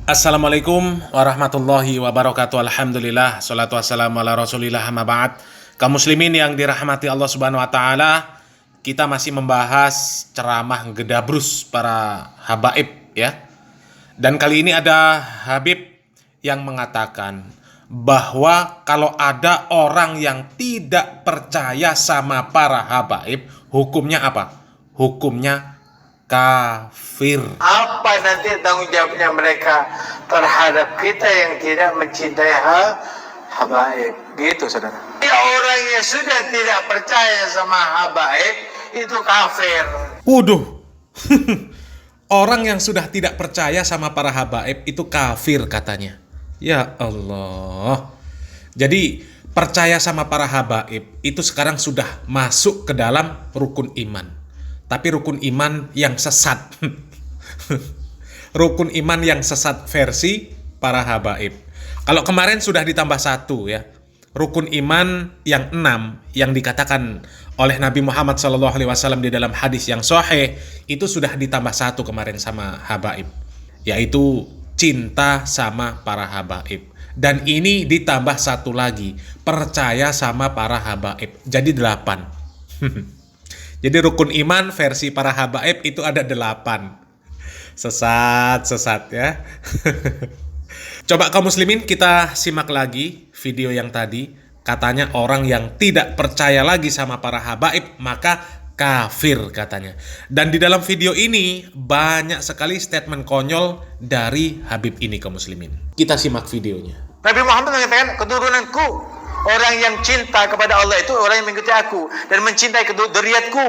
Assalamualaikum warahmatullahi wabarakatuh. Alhamdulillah, salatu wassalamu ala rasulillah, amma ba'd. Kaum muslimin yang dirahmati Allah subhanahu wa ta'ala, kita masih membahas ceramah gedabrus para habaib ya. Dan kali ini ada Habib yang mengatakan bahwa kalau ada orang yang tidak percaya sama para habaib, hukumnya apa? Hukumnya kafir. Apa nanti tanggung jawabnya mereka terhadap kita yang tidak mencintai habaib? Gitu, saudara. Orang yang sudah tidak percaya sama habaib itu kafir. Waduh. Orang yang sudah tidak percaya sama para habaib itu kafir katanya. Ya Allah. Jadi percaya sama para habaib itu sekarang sudah masuk ke dalam rukun iman. Tapi rukun iman yang sesat. Rukun iman yang sesat versi para habaib. Kalau kemarin sudah ditambah satu ya. Rukun iman yang 6 yang dikatakan oleh Nabi Muhammad SAW di dalam hadis yang sahih itu sudah ditambah satu kemarin sama habaib, yaitu cinta sama para habaib. Dan ini ditambah satu lagi, percaya sama para habaib. Jadi 8. Jadi rukun iman versi para habaib itu ada 8. Sesat ya. Coba kaum muslimin kita simak lagi video yang tadi. Katanya orang yang tidak percaya lagi sama para habaib maka kafir katanya. Dan di dalam video ini banyak sekali statement konyol dari Habib ini kaum muslimin. Kita simak videonya. Nabi Muhammad mengatakan, keturunanku, orang yang cinta kepada Allah itu orang yang mengikuti aku dan mencintai dzurriyyatku.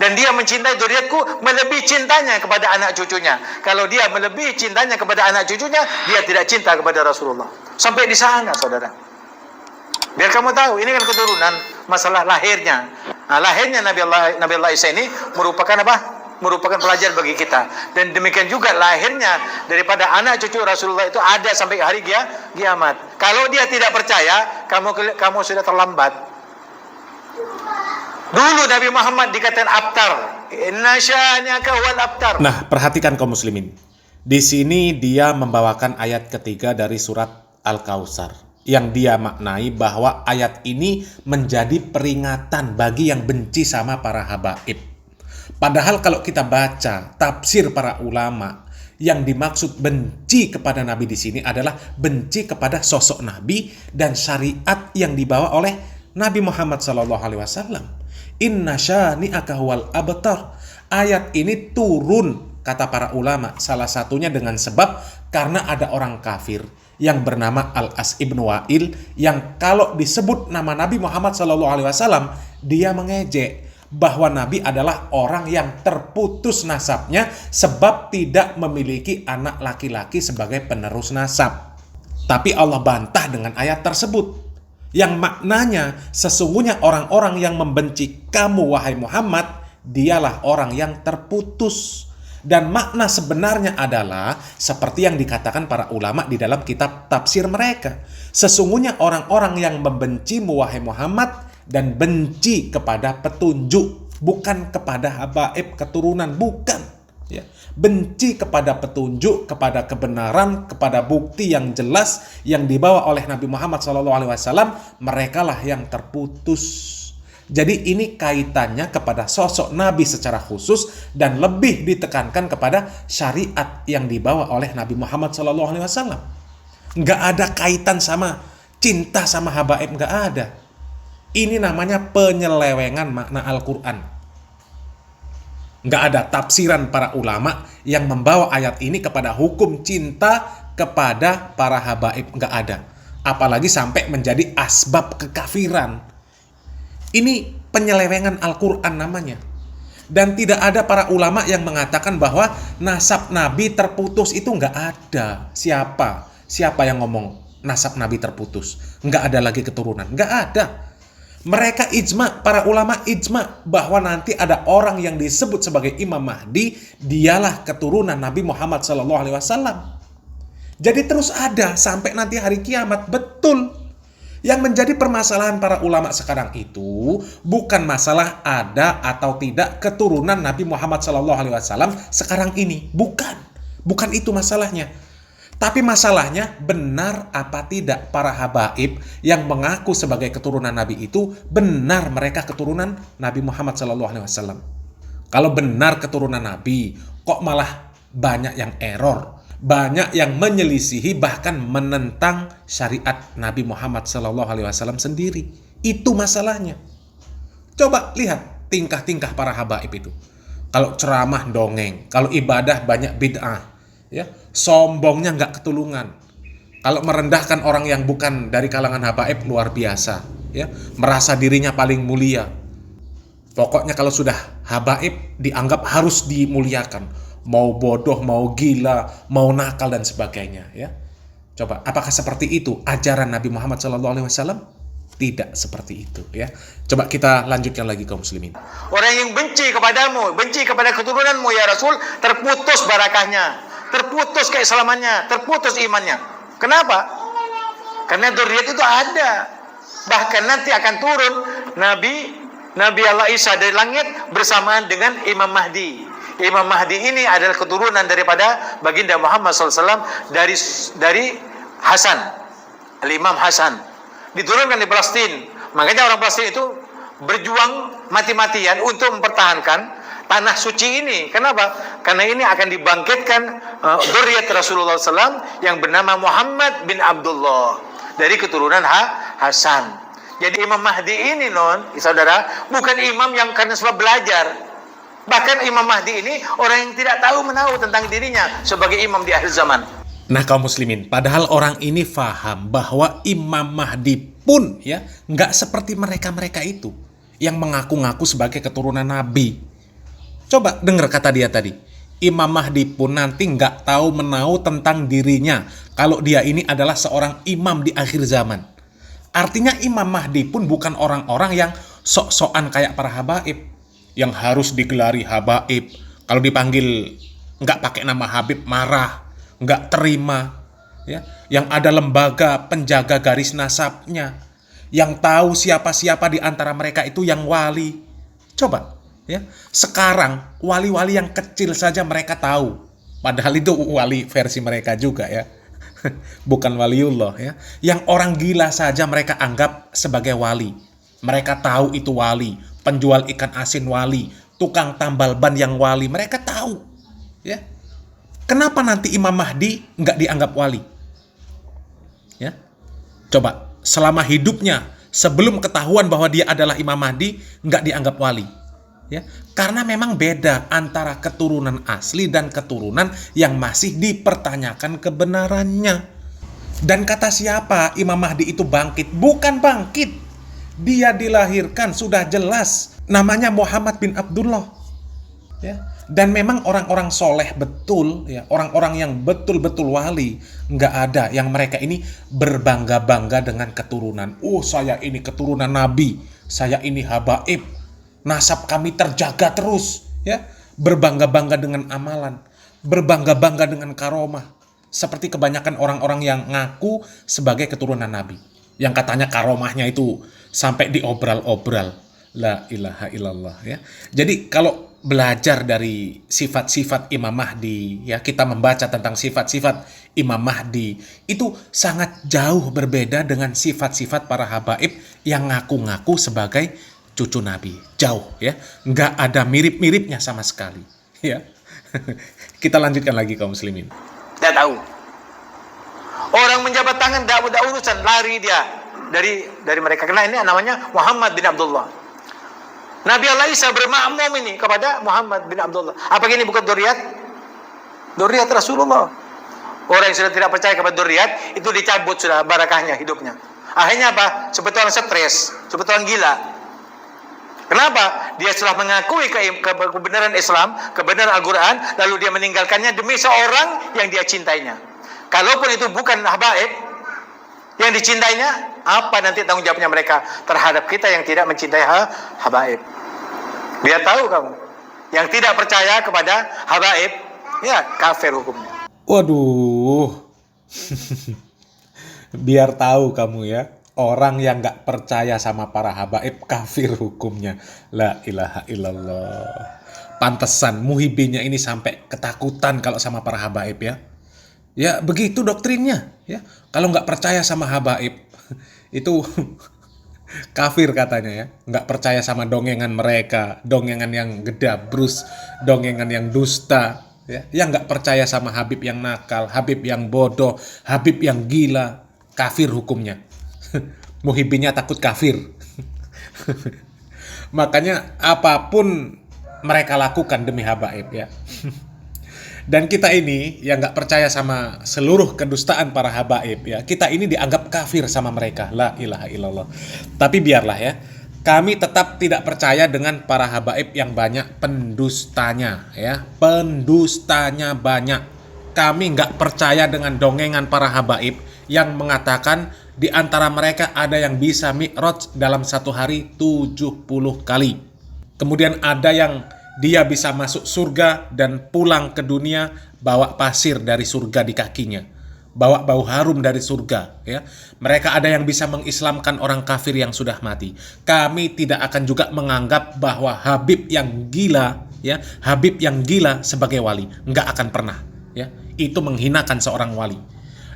Dan dia mencintai dzurriyyatku melebihi cintanya kepada anak cucunya. Kalau dia melebihi cintanya kepada anak cucunya, dia tidak cinta kepada Rasulullah. Sampai di sana, saudara. Biar kamu tahu, ini kan keturunan, masalah lahirnya. Nah, lahirnya Nabi Allah Isa ini merupakan apa? Merupakan pelajaran bagi kita. Dan demikian juga lahirnya daripada anak cucu Rasulullah itu ada sampai hari kiamat. Kalau dia tidak percaya, kamu sudah terlambat. Dulu Nabi Muhammad dikatakan abtar. Inna syani'aka wal abtar. Nah, perhatikan kaum muslimin. Di sini dia membawakan ayat ketiga dari surat Al-Kautsar yang dia maknai bahwa ayat ini menjadi peringatan bagi yang benci sama para habaib. Padahal kalau kita baca tafsir para ulama, yang dimaksud benci kepada Nabi di sini adalah benci kepada sosok Nabi dan syariat yang dibawa oleh Nabi Muhammad SAW. Inna syani'aka huwal abtar. Ayat ini turun kata para ulama salah satunya dengan sebab karena ada orang kafir yang bernama Al-As ibnu Wa'il yang kalau disebut nama Nabi Muhammad SAW dia mengejek bahwa Nabi adalah orang yang terputus nasabnya sebab tidak memiliki anak laki-laki sebagai penerus nasab. Tapi Allah bantah dengan ayat tersebut yang maknanya sesungguhnya orang-orang yang membenci kamu wahai Muhammad dialah orang yang terputus. Dan makna sebenarnya adalah seperti yang dikatakan para ulama di dalam kitab tafsir mereka. Sesungguhnya orang-orang yang membencimu wahai Muhammad dan benci kepada petunjuk, bukan kepada habaib keturunan, bukan. Ya. Benci kepada petunjuk, kepada kebenaran, kepada bukti yang jelas yang dibawa oleh Nabi Muhammad SAW, merekalah yang terputus. Jadi ini kaitannya kepada sosok Nabi secara khusus dan lebih ditekankan kepada syariat yang dibawa oleh Nabi Muhammad SAW. Nggak ada kaitan sama cinta sama habaib, nggak ada. Ini namanya penyelewengan makna Al-Quran. Nggak ada tafsiran para ulama yang membawa ayat ini kepada hukum cinta kepada para habaib, nggak ada. Apalagi sampai menjadi asbab kekafiran. Ini penyelewengan Al-Quran namanya. Dan tidak ada para ulama yang mengatakan bahwa nasab Nabi terputus itu nggak ada. Siapa yang ngomong nasab Nabi terputus? Nggak ada lagi keturunan. Nggak ada. Mereka ijma, para ulama ijma bahwa nanti ada orang yang disebut sebagai Imam Mahdi, dialah keturunan Nabi Muhammad SAW. Jadi terus ada sampai nanti hari kiamat, betul. Yang menjadi permasalahan para ulama sekarang itu bukan masalah ada atau tidak keturunan Nabi Muhammad SAW sekarang ini. Bukan itu masalahnya. Tapi masalahnya, benar apa tidak para habaib yang mengaku sebagai keturunan Nabi itu benar mereka keturunan Nabi Muhammad SAW? Kalau benar keturunan Nabi, kok malah banyak yang error, banyak yang menyelisihi bahkan menentang syariat Nabi Muhammad SAW sendiri? Itu masalahnya. Coba lihat tingkah-tingkah para habaib itu. Kalau ceramah dongeng, kalau ibadah banyak bid'ah, ya, sombongnya nggak ketulungan. Kalau merendahkan orang yang bukan dari kalangan habaib luar biasa, ya, merasa dirinya paling mulia. Pokoknya kalau sudah habaib dianggap harus dimuliakan, mau bodoh, mau gila, mau nakal dan sebagainya, ya. Coba, apakah seperti itu ajaran Nabi Muhammad SAW? Tidak seperti itu, ya. Coba kita lanjutkan lagi kaum muslimin. Orang yang benci kepadamu, benci kepada keturunanmu ya Rasul, terputus barakahnya, terputus keislamannya, terputus imannya. Kenapa? Karena dzurriyyat itu ada. Bahkan nanti akan turun Nabi Allah Isa dari langit bersamaan dengan Imam Mahdi. Imam Mahdi ini adalah keturunan daripada baginda Muhammad SAW dari Hasan, Imam Hasan. Diturunkan di Palestina. Makanya orang Palestina itu berjuang mati-matian untuk mempertahankan tanah suci ini. Kenapa? Karena ini akan dibangkitkan dzurriyyat Rasulullah SAW yang bernama Muhammad bin Abdullah dari keturunan Hasan. Jadi Imam Mahdi ini saudara, bukan imam yang karena sebab belajar. Bahkan Imam Mahdi ini orang yang tidak tahu menahu tentang dirinya sebagai imam di akhir zaman. Nah kaum muslimin, padahal orang ini faham bahwa Imam Mahdi pun ya nggak seperti mereka-mereka itu yang mengaku-ngaku sebagai keturunan Nabi. Coba dengar kata dia tadi. Imam Mahdi pun nanti nggak tahu menahu tentang dirinya kalau dia ini adalah seorang imam di akhir zaman. Artinya Imam Mahdi pun bukan orang-orang yang sok-sokan kayak para habaib yang harus digelari habaib. Kalau dipanggil nggak pakai nama Habib marah, nggak terima, ya. Yang ada lembaga penjaga garis nasabnya, yang tahu siapa-siapa di antara mereka itu yang wali. Coba, ya. Sekarang wali-wali yang kecil saja mereka tahu, padahal itu wali versi mereka juga, ya. Bukan waliullah, ya. Yang orang gila saja mereka anggap sebagai wali. Mereka tahu itu wali, penjual ikan asin wali, tukang tambal ban yang wali, mereka tahu, ya. Kenapa nanti Imam Mahdi nggak dianggap wali? Ya, coba selama hidupnya sebelum ketahuan bahwa dia adalah Imam Mahdi nggak dianggap wali. Ya, karena memang beda antara keturunan asli dan keturunan yang masih dipertanyakan kebenarannya. Dan kata siapa Imam Mahdi itu bangkit? Bukan bangkit. Dia dilahirkan sudah jelas namanya Muhammad bin Abdullah. Ya. Dan memang orang-orang soleh betul, ya, orang-orang yang betul-betul wali, nggak ada yang mereka ini berbangga-bangga dengan keturunan. Oh, saya ini keturunan Nabi, saya ini habaib, nasab kami terjaga terus, ya. Berbangga-bangga dengan amalan, berbangga-bangga dengan karomah, seperti kebanyakan orang-orang yang ngaku sebagai keturunan Nabi, yang katanya karomahnya itu sampai diobral-obral. La ilaha illallah, ya. Jadi kalau belajar dari sifat-sifat Imam Mahdi, ya, kita membaca tentang sifat-sifat Imam Mahdi, itu sangat jauh berbeda dengan sifat-sifat para habaib yang ngaku-ngaku sebagai cucu Nabi. Jauh, ya. Nggak ada mirip-miripnya sama sekali, ya. Kita lanjutkan lagi kaum muslimin. Tidak tahu. Orang menjabat tangan tidak urusan, lari dia dari mereka. Karena ini namanya Muhammad bin Abdullah. Nabi Allah Isa bermakmum ini kepada Muhammad bin Abdullah. Apa ini bukan dzurriyyat? Dzurriyyat Rasulullah. Orang yang sudah tidak percaya kepada dzurriyyat itu dicabut sudah barakahnya hidupnya. Akhirnya apa? Seperti orang stres, seperti orang gila. Kenapa? Dia setelah mengakui kebenaran Islam, kebenaran Al-Quran, lalu dia meninggalkannya demi seorang yang dia cintainya. Kalaupun itu bukan habaib yang dicintainya, apa nanti tanggung jawabnya mereka terhadap kita yang tidak mencintai habaib? Biar tahu kamu, yang tidak percaya kepada habaib, ya kafir hukumnya. Waduh, biar tahu kamu, ya, orang yang nggak percaya sama para habaib kafir hukumnya. La ilaha illallah. Pantesan muhibinnya ini sampai ketakutan kalau sama para habaib, ya. Ya begitu doktrinnya. Ya, kalau nggak percaya sama habaib itu kafir katanya ya. Nggak percaya sama dongengan mereka, dongengan yang gedabrus, dongengan yang dusta. Ya, yang nggak percaya sama Habib yang nakal, Habib yang bodoh, Habib yang gila, kafir hukumnya. Muhibinnya takut kafir. Makanya apapun mereka lakukan demi habaib ya. Dan kita ini yang nggak percaya sama seluruh kedustaan para habaib ya, kita ini dianggap kafir sama mereka. La ilaha illallah. Tapi biarlah ya, kami tetap tidak percaya dengan para habaib yang banyak pendustanya ya. Pendustanya banyak. Kami nggak percaya dengan dongengan para habaib yang mengatakan di antara mereka ada yang bisa mi'raj dalam satu hari 70 kali. Kemudian ada yang dia bisa masuk surga dan pulang ke dunia bawa pasir dari surga di kakinya, bawa bau harum dari surga ya. Mereka ada yang bisa mengislamkan orang kafir yang sudah mati. Kami tidak akan juga menganggap bahwa Habib yang gila ya, Habib yang gila sebagai wali, nggak akan pernah ya. Itu menghinakan seorang wali.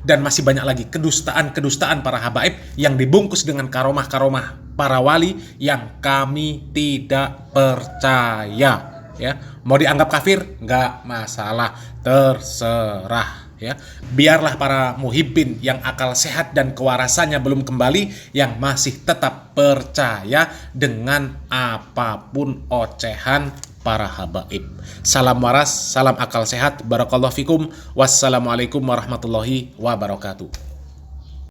Dan masih banyak lagi kedustaan-kedustaan para habaib yang dibungkus dengan karomah-karomah para wali yang kami tidak percaya ya. Mau dianggap kafir nggak masalah, terserah ya. Biarlah para muhibbin yang akal sehat dan kewarasannya belum kembali yang masih tetap percaya dengan apapun ocehan para habaib. Salam waras, salam akal sehat, barakallahu fikum, wassalamualaikum warahmatullahi wabarakatuh.